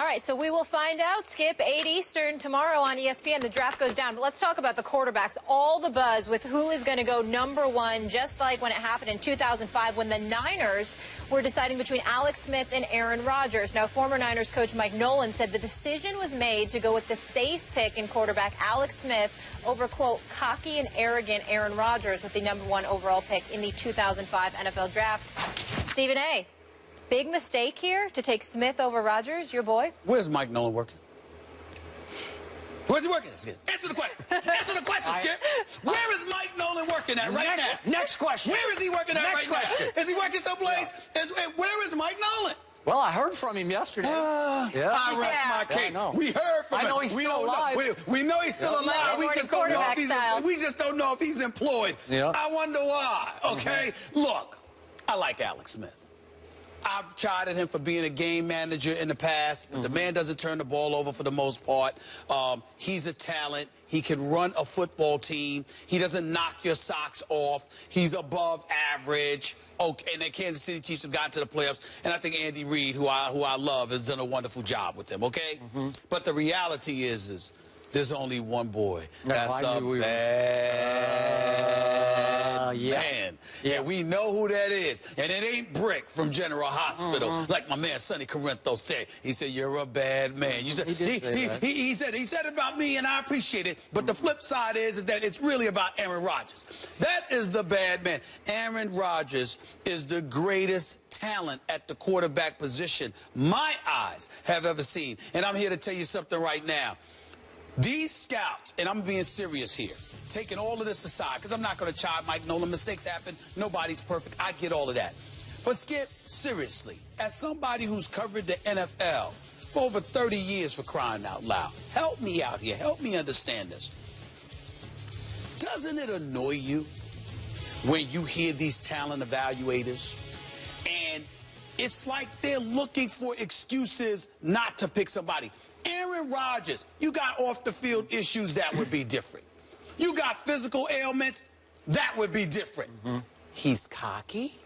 All right, so we will find out, Skip, 8 Eastern tomorrow on ESPN. The draft goes down. But let's talk about the quarterbacks. All the buzz with who is going to go #1, just like when it happened in 2005 when the Niners were deciding between Alex Smith and Aaron Rodgers. Now, former Niners coach Mike Nolan said the decision was made to go with the safe pick in quarterback Alex Smith over, quote, cocky and arrogant Aaron Rodgers with the #1 overall pick in the 2005 NFL draft. Stephen A., big mistake here to take Smith over Rodgers, your boy? Where's Mike Nolan working? Where's he working? Skip? Answer the question. Answer the question, Skip. Where is Mike Nolan working at right now? Next question. Where is he working at right now? Is he working someplace? Where is Mike Nolan? Well, I heard from him yesterday. I rest my case. We heard from him. I know he's still alive. We know he's still alive. We just don't know if he's employed. I wonder why. Okay? Look, I like Alex Smith. I've chided him for being a game manager in the past, but the man doesn't turn the ball over for the most part. He's a talent. He can run a football team. He doesn't knock your socks off. He's above average. Okay, and the Kansas City Chiefs have gotten to the playoffs, and I think Andy Reid, who I love, has done a wonderful job with them, okay? But the reality is there's only one boy. That's a bad man. Yeah, we know who that is. And it ain't Brick from General Hospital. Like my man Sonny Corinthos said. He said, you're a bad man. You said, he said about me, and I appreciate it. But the flip side is that it's really about Aaron Rodgers. That is the bad man. Aaron Rodgers is the greatest talent at the quarterback position my eyes have ever seen. And I'm here to tell you something right now. These scouts, and I'm being serious here, taking all of this aside, because I'm not going to chide Mike Nolan. Mistakes happen. Nobody's perfect. I get all of that. But, Skip, seriously, as somebody who's covered the NFL for over 30 years, for crying out loud, help me out here. Help me understand this. Doesn't it annoy you when you hear these talent evaluators and it's like they're looking for excuses not to pick somebody? Aaron Rodgers, you got off-the-field issues, that would be different. You got physical ailments, that would be different. He's cocky,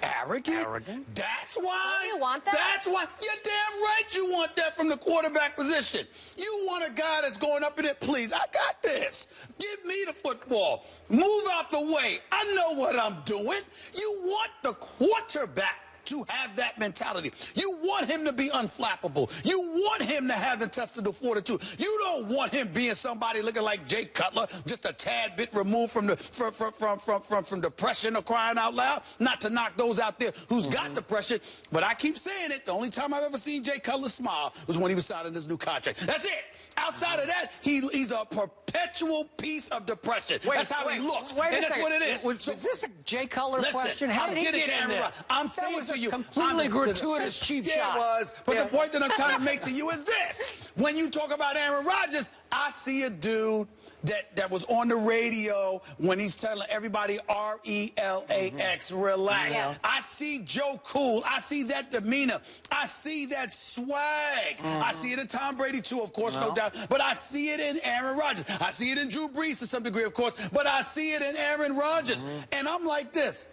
arrogant. That's why. Don't you want that? That's why. You're damn right you want that from the quarterback position. You want a guy that's going up in it, please, I got this. Give me the football. Move out the way. I know what I'm doing. You want the quarterback to have that mentality. You want him to be unflappable. You want him to have intestinal fortitude. You don't want him being somebody looking like Jay Cutler, just a tad bit removed from from depression or crying out loud. Not to knock those out there who's got depression, but I keep saying it. The only time I've ever seen Jay Cutler smile was when he was signing his new contract. That's it. Outside of that, he's a perpetual piece of depression. That's how he looks. And that's what it is. Was this a Jay Cutler question? How did he get in this? I'm saying to you, completely gratuitous cheap shot. Yeah, it was. But the point that I'm trying to make to you is this. When you talk about Aaron Rodgers, I see a dude that was on the radio when he's telling everybody R-E-L-A-X, relax. I see Joe Cool. I see that demeanor. I see that swag. I see it in Tom Brady, too, of course, no doubt. But I see it in Aaron Rodgers. I see it in Drew Brees to some degree, of course. But I see it in Aaron Rodgers. And I'm like this.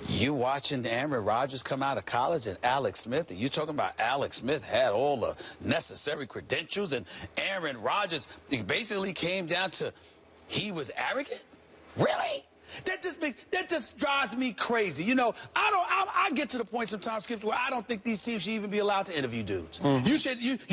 You watching Aaron Rodgers come out of college and Alex Smith, and you talking about Alex Smith had all the necessary credentials, and Aaron Rodgers, it basically came down to he was arrogant? Really? That just drives me crazy. You know, I get to the point sometimes, Skips, where I don't think these teams should even be allowed to interview dudes. You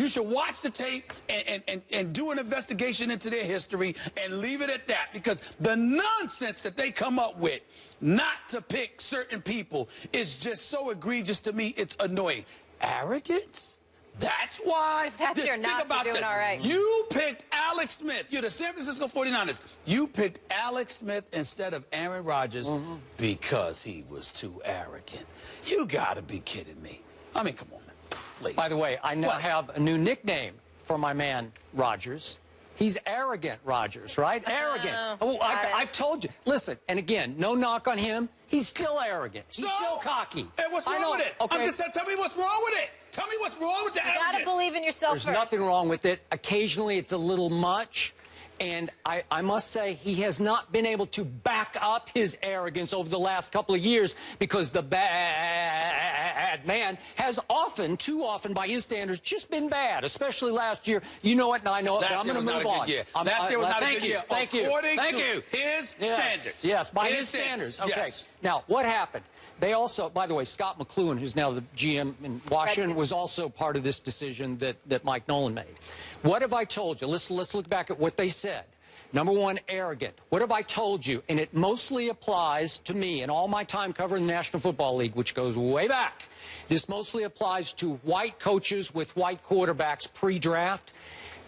should watch the tape and do an investigation into their history and leave it at that, because the nonsense that they come up with not to pick certain people is just so egregious to me, it's annoying. Arrogance? That's why. That's your knock, you're doing all right. You picked Alex Smith. You're the San Francisco 49ers. You picked Alex Smith instead of Aaron Rodgers because he was too arrogant. You got to be kidding me. I mean, come on, man. Please. By the way, I now have a new nickname for my man, Rodgers. He's arrogant, Rodgers, right? Arrogant. I've told you. Listen, and again, no knock on him. He's still arrogant. He's still cocky. And what's wrong with it? Okay. I'm just saying, tell me what's wrong with it. Tell me what's wrong with the arrogance. You got to believe in yourself There's nothing wrong with it. Occasionally, it's a little much. And I must say, he has not been able to back up his arrogance over the last couple of years because the bad man has often, too often by his standards, just been bad, especially last year. You know it, and I know it, but I'm going to move on. Last year was not a good year. Thank you. According to his standards. Yes, by his standards. Okay. Yes. Now, what happened? They also, by the way, Scott McLuhan, who's now the GM in Washington, was also part of this decision that Mike Nolan made. What have I told you? Let's look back at what they said. Number one, arrogant. What have I told you? And it mostly applies to me in all my time covering the National Football League, which goes way back. This mostly applies to white coaches with white quarterbacks pre-draft.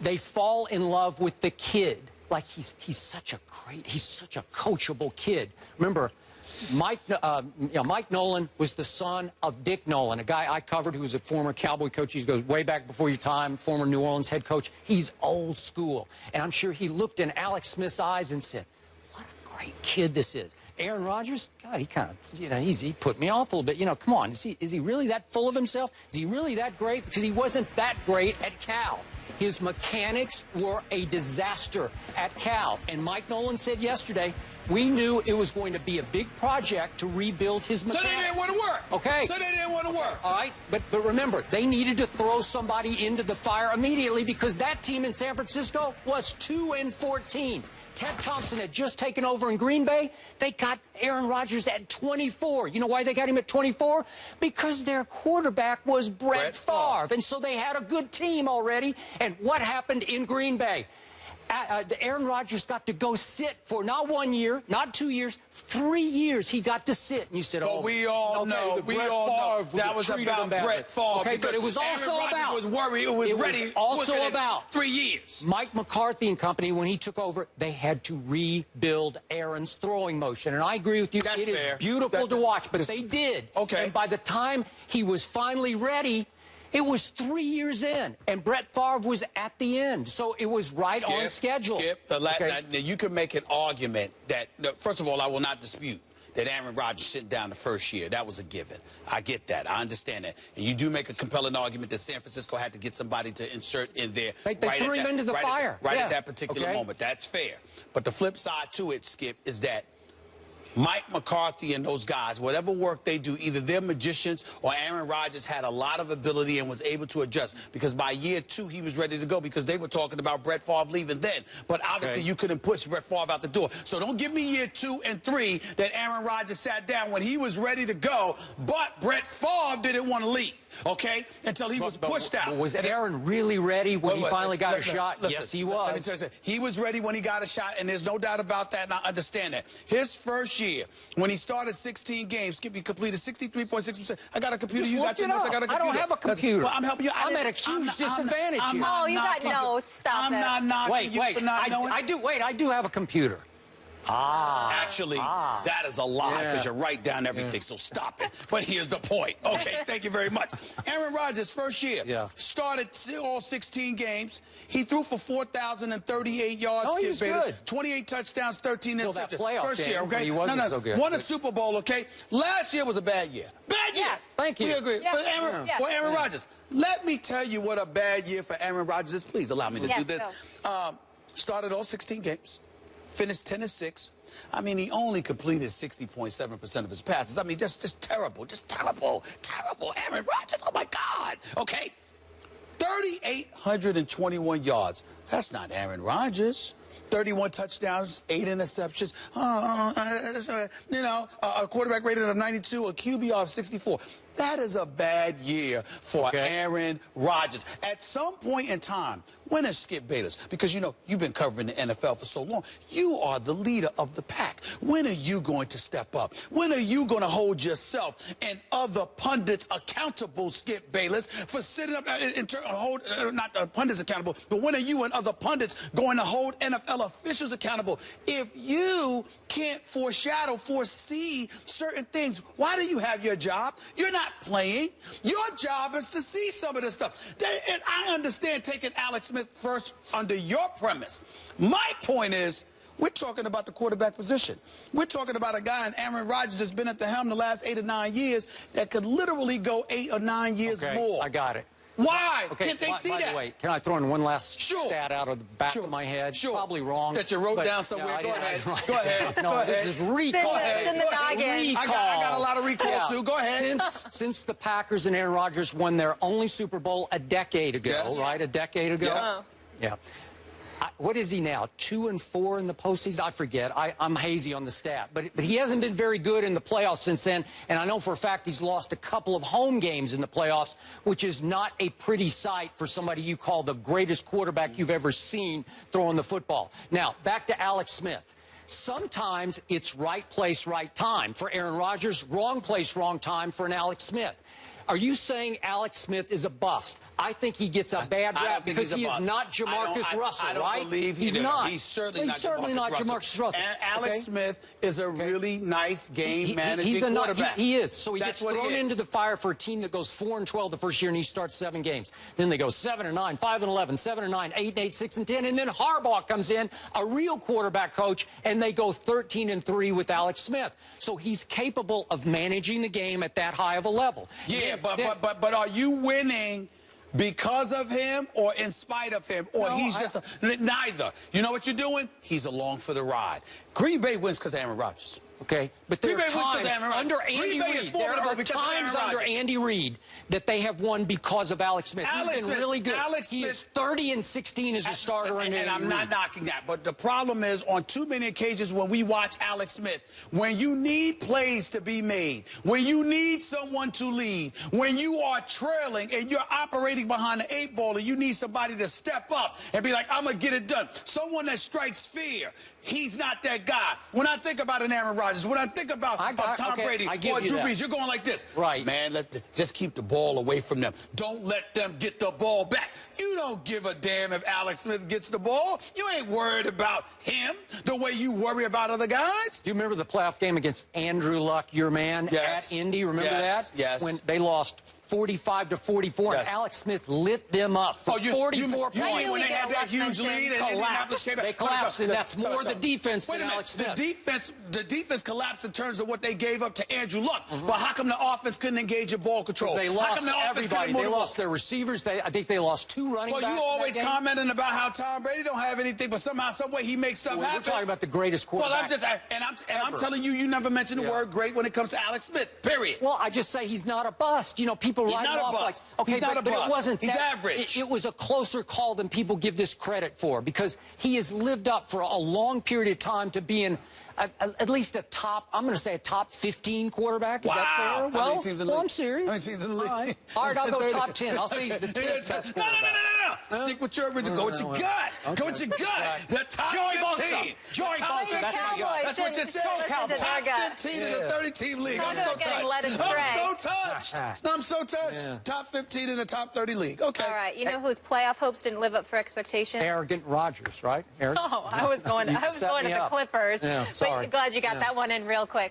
They fall in love with the kid. Like he's such a coachable kid. Remember, Mike Nolan was the son of Dick Nolan, a guy I covered who was a former Cowboy coach. He goes way back before your time, former New Orleans head coach. He's old school. And I'm sure he looked in Alex Smith's eyes and said, what a great kid this is. Aaron Rodgers, God, he kind of, he put me off a little bit. Come on, is he really that full of himself? Is he really that great? Because he wasn't that great at Cal. His mechanics were a disaster at Cal. And Mike Nolan said yesterday, we knew it was going to be a big project to rebuild his mechanics. So they didn't want to work. Okay. So they didn't want to work. All right. But remember, they needed to throw somebody into the fire immediately because that team in San Francisco was 2-14. Ted Thompson had just taken over in Green Bay. They got Aaron Rodgers at 24. You know why they got him at 24? Because their quarterback was Brett Favre. And so they had a good team already. And what happened in Green Bay? Aaron Rodgers got to go sit for not 1 year, not 2 years, 3 years he got to sit. And you said, but we all know that was about Brett Favre. Okay, but it was also Aaron about, was worried, it was ready. Was also about 3 years. Mike McCarthy and company, when he took over, they had to rebuild Aaron's throwing motion. And I agree with you. That's fair. Is beautiful to watch, but they did. Okay. And by the time he was finally ready, it was 3 years in, and Brett Favre was at the end. So it was right on schedule. Skip, you can make an argument that, first of all, I will not dispute that Aaron Rodgers sitting down the first year. That was a given. I get that. I understand that. And you do make a compelling argument that San Francisco had to get somebody to insert in there. They threw him into the fire. At that particular moment. That's fair. But the flip side to it, Skip, is that Mike McCarthy and those guys, whatever work they do, either they're magicians or Aaron Rodgers had a lot of ability and was able to adjust. Because by year 2, he was ready to go because they were talking about Brett Favre leaving then. But obviously, you couldn't push Brett Favre out the door. So don't give me year 2 and 3 that Aaron Rodgers sat down when he was ready to go, but Brett Favre didn't want to leave, okay, until he was pushed out. Was Aaron really ready when he finally got a shot? Yes, he was. Let me tell you something. He was ready when he got a shot, and there's no doubt about that, and I understand that. His first year, when he started 16 games, Skip, he completed 63.6%. I got a computer. You got your notes. I got a computer. I don't have a computer. Well, I'm helping you. I'm at a huge disadvantage here. Oh, you got notes. Stop it. I'm not knocking you for not knowing. I do have a computer. Actually, that is a lie because you write down everything, so stop it. But here's the point. Okay, thank you very much. Aaron Rodgers, first year, started all 16 games. He threw for 4,038 yards. Oh, he was good. 28 touchdowns, 13 interceptions. First year, okay? He wasn't so good. Won a Super Bowl, okay? Last year was a bad year. Bad year. Thank you. We agree. For Aaron Rodgers. Let me tell you what a bad year for Aaron Rodgers is. Please allow me to do this. Started all 16 games. Finished 10-6. I mean, he only completed 60.7% of his passes. I mean, just terrible. Just terrible. Terrible. Aaron Rodgers, oh, my God. Okay. 3,821 yards. That's not Aaron Rodgers. 31 touchdowns, 8 interceptions. A quarterback rated of 92, a QBR of 64. That is a bad year for Aaron Rodgers. At some point in time, when is Skip Bayless? Because, you've been covering the NFL for so long. You are the leader of the pack. When are you going to step up? When are you going to hold yourself and other pundits accountable, Skip Bayless, for sitting up and hold, not the pundits accountable, but when are you and other pundits going to hold NFL officials accountable? If you can't foresee certain things, why do you have your job? You're not playing. Your job is to see some of this stuff. And I understand taking Alex Smith first under your premise. My point is, we're talking about the quarterback position. We're talking about a guy, and Aaron Rodgers has been at the helm the last 8 or 9 years, that could literally go 8 or 9 years more. I got it. Why? Okay, Can't they see by that? the way, can I throw in one last stat out of the back of my head? Probably wrong. That you wrote down somewhere. Go ahead. Go ahead. No, Go ahead. this is recall. It's in the noggin. I got a lot of recall, too. Go ahead. Since the Packers and Aaron Rodgers won their only Super Bowl a decade ago, right? A decade ago? Yeah. What is he now? 2-4 in the postseason? I forget. I'm hazy on the stat. But he hasn't been very good in the playoffs since then. And I know for a fact he's lost a couple of home games in the playoffs, which is not a pretty sight for somebody you call the greatest quarterback you've ever seen throwing the football. Now, back to Alex Smith. Sometimes it's right place, right time. For Aaron Rodgers, wrong place, wrong time for an Alex Smith. Are you saying Alex Smith is a bust? I think he gets a bad rap because he is not Jamarcus Russell, right? I don't believe he's not. He's certainly not Jamarcus Russell. And Alex Smith is a really nice game-managing quarterback. He is. So he gets thrown into the fire for a team that goes 4-12 the first year, and he starts 7 games. Then they go 7-9, 5-11, 7-9, 8-8, 6-10, and then Harbaugh comes in, a real quarterback coach, and they go 13-3 with Alex Smith. So he's capable of managing the game at that high of a level. Yeah, but are you winning because of him or in spite of him? Or he's just neither. You know what you're doing? He's along for the ride. Green Bay wins because of Aaron Rodgers. Okay, but there are times under Andy Reid, there are times under Andy Reid that they have won because of Alex Smith. He's been really good. He is 30-16 as a starter. And I'm not knocking that. But the problem is, on too many occasions when we watch Alex Smith, when you need plays to be made, when you need someone to lead, when you are trailing and you're operating behind the 8 ball and you need somebody to step up and be like, I'm going to get it done. Someone that strikes fear. He's not that guy. When I think about an Aaron Rodgers, when I think about Tom Brady or Drew Brees, you're going like this. Right. Man, just keep the ball away from them. Don't let them get the ball back. You don't give a damn if Alex Smith gets the ball. You ain't worried about him the way you worry about other guys. Do you remember the playoff game against Andrew Luck, your man, at Indy? Remember that? Yes. When they lost 45-44, and Alex Smith lit them up for 44 points. When they had that huge lead and Indianapolis came back. They collapsed, and that's more the defense than Alex Smith. The defense collapsed in terms of what they gave up to Andrew Luck. But how come the offense couldn't engage in ball control? They lost everybody. They lost their receivers. I think they lost 2 running backs. Well, you always commenting about how Tom Brady don't have anything, but somehow, some way, he makes something happen. We're talking about the greatest quarterback. Well, I'm telling you, you never mentioned the word great when it comes to Alex Smith. Period. Well, I just say he's not a bust. You know, people write him off like, okay, he's not a bust. But it wasn't. He's average. It was a closer call than people give this credit for, because he has lived up for a long period of time to being at least a top, I'm going to say a top 15 quarterback. Is that fair? Well, I'm serious. How many teams in the league? All right, I'll go top 10. I'll say he's the 10th best quarterback. No. Stick with your original. Go with your gut. Go with your gut. The top 15. Joey Bosa. That's what you said. Top 15 in a 30-team league. I'm so touched. Top 15 in the top 30 league. Okay. All right. You know whose playoff hopes didn't live up for expectations? Arrogant Rodgers, right? Oh, I was going to the Clippers. Yeah, sorry. But glad you got that one in real quick.